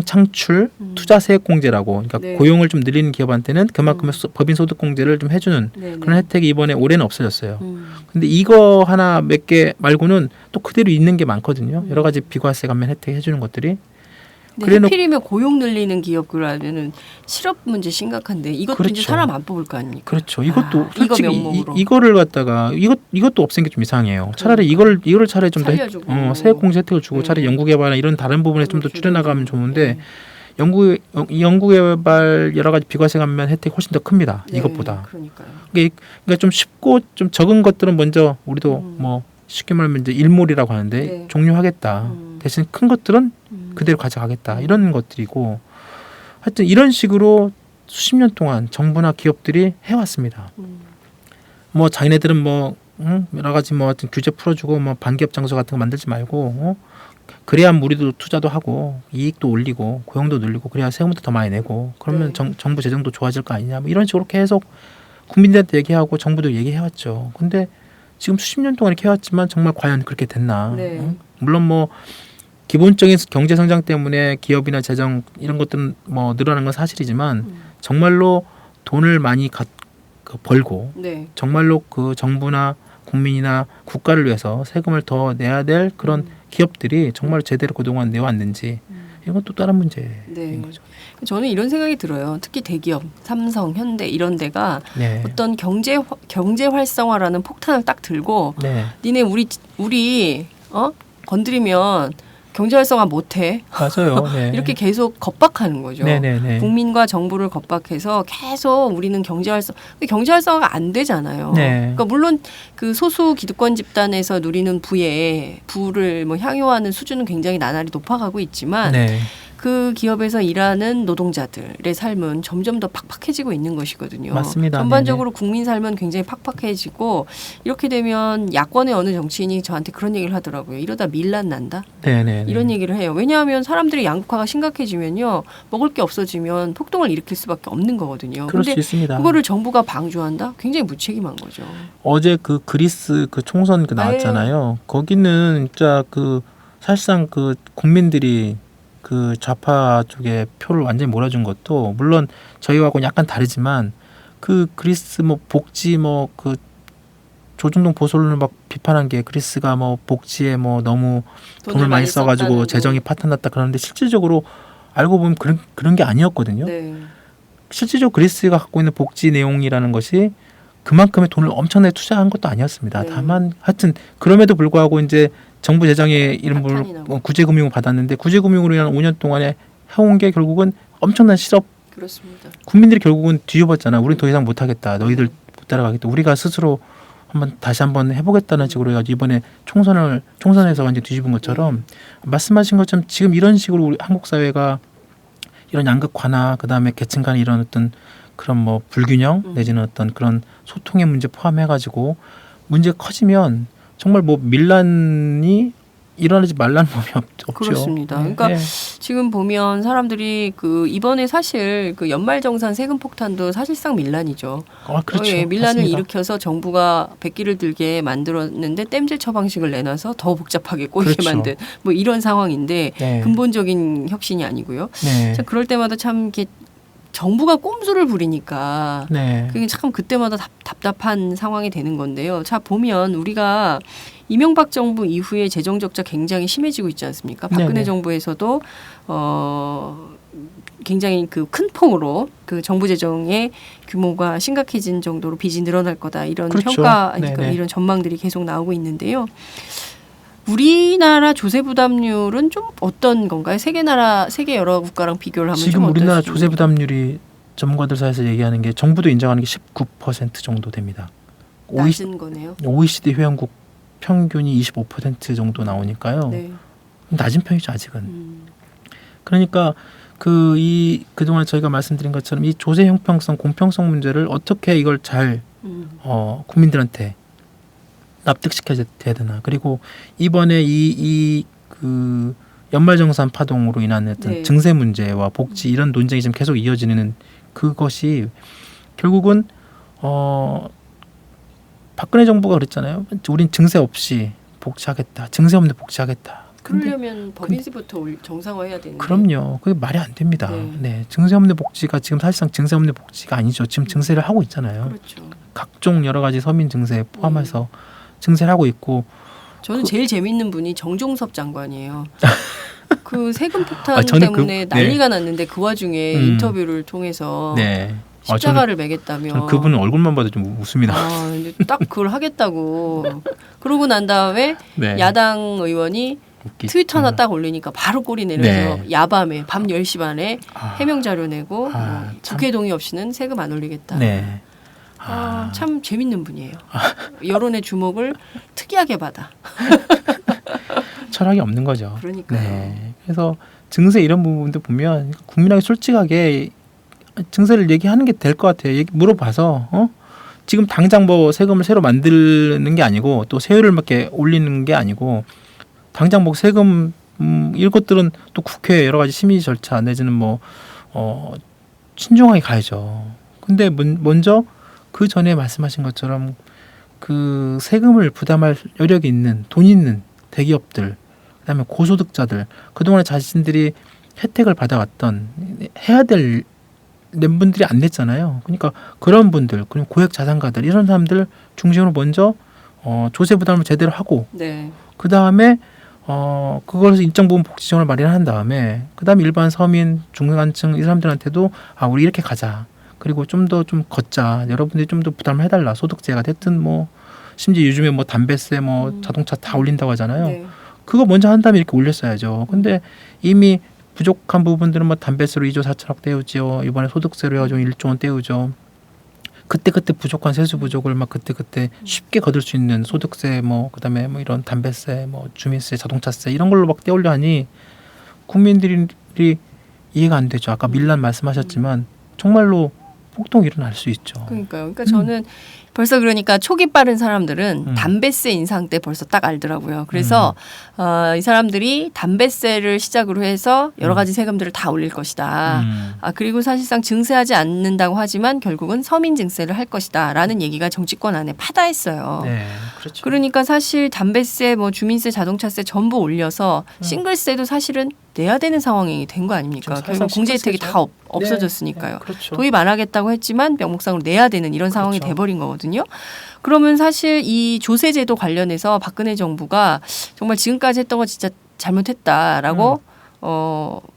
창출 투자 세액 공제라고 그러니까 네. 고용을 좀 늘리는 기업한테는 그만큼의 법인 소득 공제를 좀 해주는 네, 그런 혜택이 이번에 올해는 없어졌어요. 음. 근데 이거 하나 몇 개 말고는 또 그대로 있는 게 많거든요. 여러 가지 비과세 감면 혜택 해주는 것들이. 근데 하필이면 고용 늘리는 기업 그러면은 실업 문제 심각한데 이것도 그렇죠. 이제 사람 안 뽑을 거 아닙니까? 그렇죠. 이것도 이거 솔직히 명목으로. 이거를 갖다가 이것도 없앤 게 좀 이상해요. 차라리 이거를 차라리 좀 더 살려주고. 세액 공제 혜택을 주고 네. 차라리 연구개발이나 이런 다른 부분에 좀 더 그렇죠. 줄여나가면 좋은데 네. 연구개발 여러 가지 비과세 감면 혜택이 훨씬 더 큽니다. 네, 이것보다. 그러니까요. 그러니까 좀 쉽고 좀 적은 것들은 먼저 우리도 뭐 쉽게 말하면 이제 일몰이라고 하는데 네. 종료하겠다. 대신 큰 것들은 그대로 가져가겠다. 이런 것들이고 하여튼 이런 식으로 수십 년 동안 정부나 기업들이 해왔습니다. 뭐 자기네들은 뭐 여러 가지 뭐 하여튼 규제 풀어주고 뭐 반기업 장소 같은 거 만들지 말고 그래야 우리도 투자도 하고 이익도 올리고 고용도 늘리고 그래야 세금도 더 많이 내고 그러면 네. 정부 재정도 좋아질 거 아니냐 뭐 이런 식으로 계속 국민들한테 얘기하고 정부도 얘기해왔죠. 근데 지금 수십 년 동안 이렇게 해왔지만 정말 과연 그렇게 됐나? 네. 물론 뭐 기본적인 경제 성장 때문에 기업이나 재정 이런 것들은 뭐 늘어나는 건 사실이지만 정말로 돈을 많이 벌고 네. 정말로 그 정부나 국민이나 국가를 위해서 세금을 더 내야 될 그런 기업들이 정말 제대로 그동안 내왔는지 이건 또 다른 문제인 네. 거죠. 저는 이런 생각이 들어요. 특히 대기업, 삼성, 현대 이런 데가 네. 어떤 경제 활성화라는 폭탄을 딱 들고 네. 니네 우리 건드리면 경제 활성화 못해. 맞아요. 네. 이렇게 계속 겁박하는 거죠. 네네네. 국민과 정부를 겁박해서 계속 우리는 경제 활성화가 안 되잖아요. 네. 그러니까 물론 그 소수 기득권 집단에서 누리는 부를 뭐 향유하는 수준은 굉장히 나날이 높아가고 있지만 네. 그 기업에서 일하는 노동자들의 삶은 점점 더 팍팍해지고 있는 것이거든요. 맞습니다. 전반적으로 국민 삶은 굉장히 팍팍해지고 이렇게 되면 야권의 어느 정치인이 저한테 그런 얘기를 하더라고요. 이러다 밀란 난다. 네네. 이런 얘기를 해요. 왜냐하면 사람들의 양극화가 심각해지면요. 먹을 게 없어지면 폭동을 일으킬 수밖에 없는 거거든요. 그럴 수 근데 있습니다. 그거를 정부가 방조한다? 굉장히 무책임한 거죠. 어제 그 그리스 그 총선 그 나왔잖아요. 거기는 진짜 그 사실상 그 국민들이 그 좌파 쪽에 표를 완전히 몰아준 것도 물론 저희하고는 약간 다르지만 그 그리스 뭐 복지 뭐 그 조중동 보수론을 막 비판한 게 그리스가 뭐 복지에 뭐 너무 돈을 많이 써가지고 재정이 파탄났다 그러는데 실질적으로 알고 보면 그런 게 아니었거든요. 네. 실질적으로 그리스가 갖고 있는 복지 내용이라는 것이 그만큼의 돈을 엄청나게 투자한 것도 아니었습니다. 네. 다만 하여튼 그럼에도 불구하고 이제 정부 재정의 이런 파탄이 나고. 구제금융을 받았는데 구제금융으로 인한 5년 동안에 해온 게 결국은 엄청난 실업 그렇습니다. 국민들이 결국은 뒤집었잖아. 우린 더 이상 못하겠다. 너희들 못 따라가겠다. 우리가 스스로 다시 한번 해보겠다는 식으로 해가지고 이번에 총선에서 완전 뒤집은 것처럼 말씀하신 것처럼 지금 이런 식으로 우리 한국 사회가 이런 양극화나 그다음에 계층 간의 이런 어떤 그런 뭐 불균형 내지는 어떤 그런 소통의 문제 포함해가지고 문제가 커지면 정말 뭐 밀란이 일어나지 말라는 법이 없죠. 그렇습니다. 네. 그러니까 네. 지금 보면 사람들이 그 이번에 사실 그 연말정산 세금 폭탄도 사실상 밀란이죠. 그렇죠. 예, 밀란을 맞습니다. 일으켜서 정부가 백기를 들게 만들었는데 땜질 처방식을 내놔서 더 복잡하게 꼬이게 그렇죠. 만든 뭐 이런 상황인데 네. 근본적인 혁신이 아니고요. 네. 참 그럴 때마다 참 이렇게 정부가 꼼수를 부리니까 네. 그게 참 그때마다 답답한 상황이 되는 건데요. 자 보면 우리가 이명박 정부 이후에 재정 적자 굉장히 심해지고 있지 않습니까? 박근혜 네네. 정부에서도 굉장히 그 큰 폭으로 그 정부 재정의 규모가 심각해진 정도로 빚이 늘어날 거다 이런 그렇죠. 평가 네네. 이런 전망들이 계속 나오고 있는데요. 우리나라 조세 부담률은 좀 어떤 건가요? 세계 여러 국가랑 비교를 하면 지금 좀 우리나라 어떤 조세 부담률이 전문가들 사이에서 얘기하는 게 정부도 인정하는 게 19% 정도 됩니다. 낮은 거네요. OECD 회원국 평균이 25% 정도 나오니까요. 네. 낮은 편이죠 아직은. 그러니까 그동안 저희가 말씀드린 것처럼 이 조세 형평성, 공평성 문제를 어떻게 이걸 잘 국민들한테 납득시켜야 되나. 그리고 이번에 그 연말정산 파동으로 인한 어떤 네. 증세 문제와 복지 이런 논쟁이 지금 계속 이어지는 그것이 결국은 박근혜 정부가 그랬잖아요. 우린 증세 없이 복지하겠다. 증세 없는 복지하겠다. 근데 그러려면 법인세부터 정상화해야 되는데. 그럼요. 그게 말이 안 됩니다. 네. 네. 증세 없는 복지가 지금 사실상 증세 없는 복지가 아니죠. 지금 증세를 하고 있잖아요. 그렇죠. 각종 여러 가지 서민 증세 포함해서 증세를 하고 있고. 저는 제일 재밌는 분이 정종섭 장관이에요. 그 세금 폭탄 아, 저는 때문에 난리가 났는데 그 와중에 인터뷰를 통해서 네. 십자가를 매겠다며. 저는 그분 얼굴만 봐도 좀 웃습니다. 근데 딱 그걸 하겠다고. 그러고 난 다음에 네. 야당 의원이 트위터 하나 딱 올리니까 바로 꼬리 내려서 네. 야밤에 밤 10시 반에 해명 자료 내고 참. 국회 동의 없이는 세금 안 올리겠다. 네. 참 재밌는 분이에요. 여론의 주목을 특이하게 받아. 철학이 없는 거죠. 그러니까요. 네. 그래서 증세 이런 부분도 보면 국민에게 솔직하게 증세를 얘기하는 게 될 것 같아요. 물어봐서 지금 당장 뭐 세금을 새로 만드는 게 아니고 또 세율을 몇 개 올리는 게 아니고 당장 뭐 세금 이런 것들은 또 국회 여러 가지 심의 절차 내지는 뭐 신중하게 가야죠. 근데 먼저 그 전에 말씀하신 것처럼 그 세금을 부담할 여력이 있는 돈 있는 대기업들 그다음에 고소득자들 그동안에 자신들이 혜택을 받아왔던 해야 될 분들이 안 냈잖아요. 그러니까 그런 분들 그리고 고액 자산가들 이런 사람들 중심으로 먼저 조세 부담을 제대로 하고 네. 그 다음에 그걸에서 일정 부분 복지 지원을 마련한 다음에 그 다음에 일반 서민 중간층 이 사람들한테도 우리 이렇게 가자. 그리고 좀 더 좀 걷자. 여러분들이 좀 더 부담을 해달라. 소득세가 됐든 뭐 심지어 요즘에 뭐 담배세 뭐 자동차 다 올린다고 하잖아요. 네. 그거 먼저 한 다음에 이렇게 올렸어야죠. 근데 이미 부족한 부분들은 뭐 담배세로 2조 4천억 떼우죠. 이번에 소득세로 해가지고 1조 원 떼우죠. 그때 부족한 세수 부족을 막 그때 쉽게 거둘 수 있는 소득세 뭐 그다음에 뭐 이런 담배세 뭐 주민세 자동차세 이런 걸로 막 떼올려 하니 국민들이 이해가 안 되죠. 아까 밀란 말씀하셨지만 정말로 폭동이 일어날 수 있죠. 그러니까요. 그러니까 저는 벌써 그러니까 촉이 빠른 사람들은 담배세 인상 때 벌써 딱 알더라고요. 그래서 이 사람들이 담배세를 시작으로 해서 여러 가지 세금들을 다 올릴 것이다. 그리고 사실상 증세하지 않는다고 하지만 결국은 서민 증세를 할 것이다라는 얘기가 정치권 안에 파다했어요. 네, 그렇죠. 그러니까 사실 담배세, 뭐 주민세, 자동차세 전부 올려서 싱글세도 사실은 내야 되는 상황이 된 거 아닙니까? 결국 공제 혜택이 다 없어졌으니까요. 네, 그렇죠. 도입 안 하겠다고 했지만 명목상으로 내야 되는 이런 상황이 그렇죠. 돼버린 거거든요. 그러면 사실 이 조세제도 관련해서 박근혜 정부가 정말 지금까지 했던 거 진짜 잘못했다라고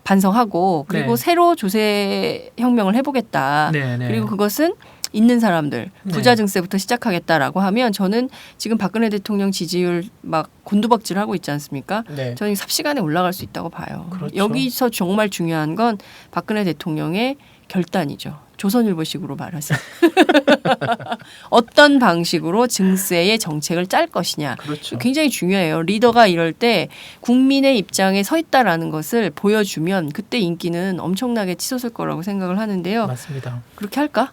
반성하고 그리고 네. 새로 조세 혁명을 해보겠다. 네, 네. 그리고 그것은 있는 사람들 네. 부자 증세부터 시작하겠다라고 하면 저는 지금 박근혜 대통령 지지율 막 곤두박질하고 있지 않습니까? 네. 저는 삽시간에 올라갈 수 있다고 봐요. 그렇죠. 여기서 정말 중요한 건 박근혜 대통령의 결단이죠. 조선일보식으로 말하세요. 어떤 방식으로 증세의 정책을 짤 것이냐. 그렇죠. 굉장히 중요해요. 리더가 이럴 때 국민의 입장에 서 있다라는 것을 보여주면 그때 인기는 엄청나게 치솟을 거라고 생각을 하는데요. 맞습니다. 그렇게 할까?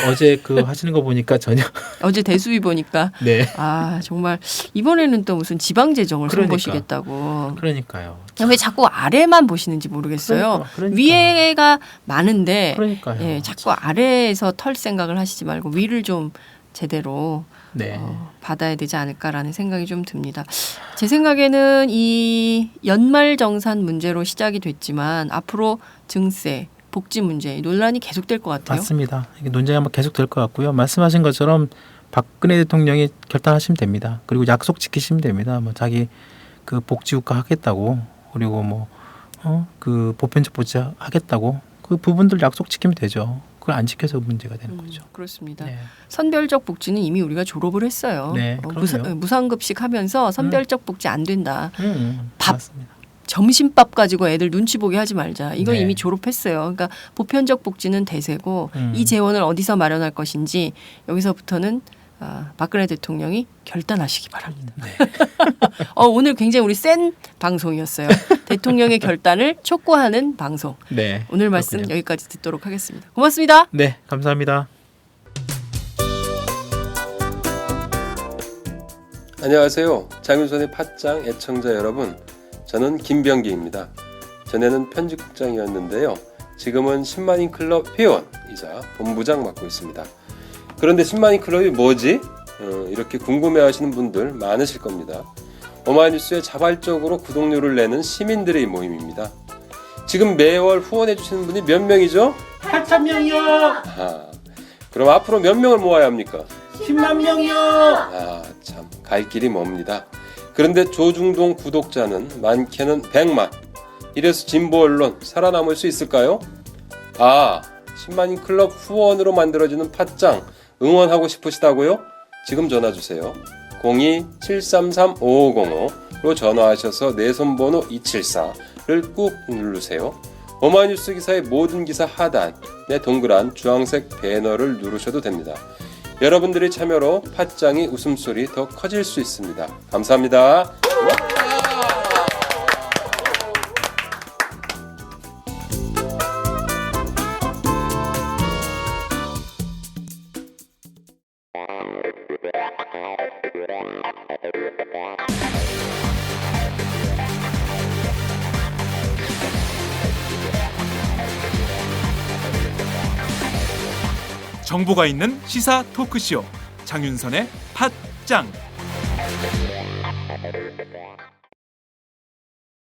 어제 그 하시는 거 보니까 전혀 어제 대수위 보니까 네. 정말 이번에는 또 무슨 지방 재정을 그러니까. 손보시겠다고. 그러니까요. 왜 자꾸 아래만 보시는지 모르겠어요. 그러니까. 위에가 많은데 그러니까요. 예, 자꾸 아래에서 털 생각을 하시지 말고 위를 좀 제대로 네. 받아야 되지 않을까라는 생각이 좀 듭니다. 제 생각에는 이 연말정산 문제로 시작이 됐지만 앞으로 증세, 복지 문제 논란이 계속될 것 같아요. 맞습니다. 이게 논쟁이 한번 계속 될 것 같고요. 말씀하신 것처럼 박근혜 대통령이 결단하시면 됩니다. 그리고 약속 지키시면 됩니다. 뭐 자기 그 복지국가 하겠다고 그리고 뭐 그 보편적 복지 하겠다고 그 부분들 약속 지키면 되죠. 그걸 안 지켜서 문제가 되는 거죠. 그렇습니다. 네. 선별적 복지는 이미 우리가 졸업을 했어요. 네, 무상급식 하면서 선별적 복지 안 된다. 밥, 맞습니다. 점심밥 가지고 애들 눈치 보게 하지 말자. 이거 네. 이미 졸업했어요. 그러니까 보편적 복지는 대세고 이 재원을 어디서 마련할 것인지 여기서부터는 박근혜 대통령이 결단하시기 바랍니다. 네. 오늘 굉장히 우리 센 방송이었어요. 대통령의 결단을 촉구하는 방송. 네. 오늘 말씀 그렇군요. 여기까지 듣도록 하겠습니다. 고맙습니다. 네, 감사합니다. 안녕하세요. 장윤선의 팟짱 애청자 여러분. 저는 김병기입니다. 전에는 편집국장이었는데요. 지금은 10만인 클럽 회원이자 본부장 맡고 있습니다. 그런데 10만인 클럽이 뭐지? 이렇게 궁금해하시는 분들 많으실 겁니다. 오마이뉴스에 자발적으로 구독료를 내는 시민들의 모임입니다. 지금 매월 후원해주시는 분이 몇 명이죠? 8,000명이요. 그럼 앞으로 몇 명을 모아야 합니까? 10만 명이요. 참, 갈 길이 멉니다. 그런데 조중동 구독자는 많게는 100만. 이래서 진보 언론 살아남을 수 있을까요? 10만인 클럽 후원으로 만들어지는 팟짱 응원하고 싶으시다고요? 지금 전화주세요. 02-733-5505로 전화하셔서 내 손번호 274를 꾹 누르세요. 오마이뉴스 기사의 모든 기사 하단에 동그란 주황색 배너를 누르셔도 됩니다. 여러분들의 참여로 팟짱이 웃음소리 더 커질 수 있습니다. 감사합니다. 정보가 있는 시사 토크쇼 장윤선의 팟짱.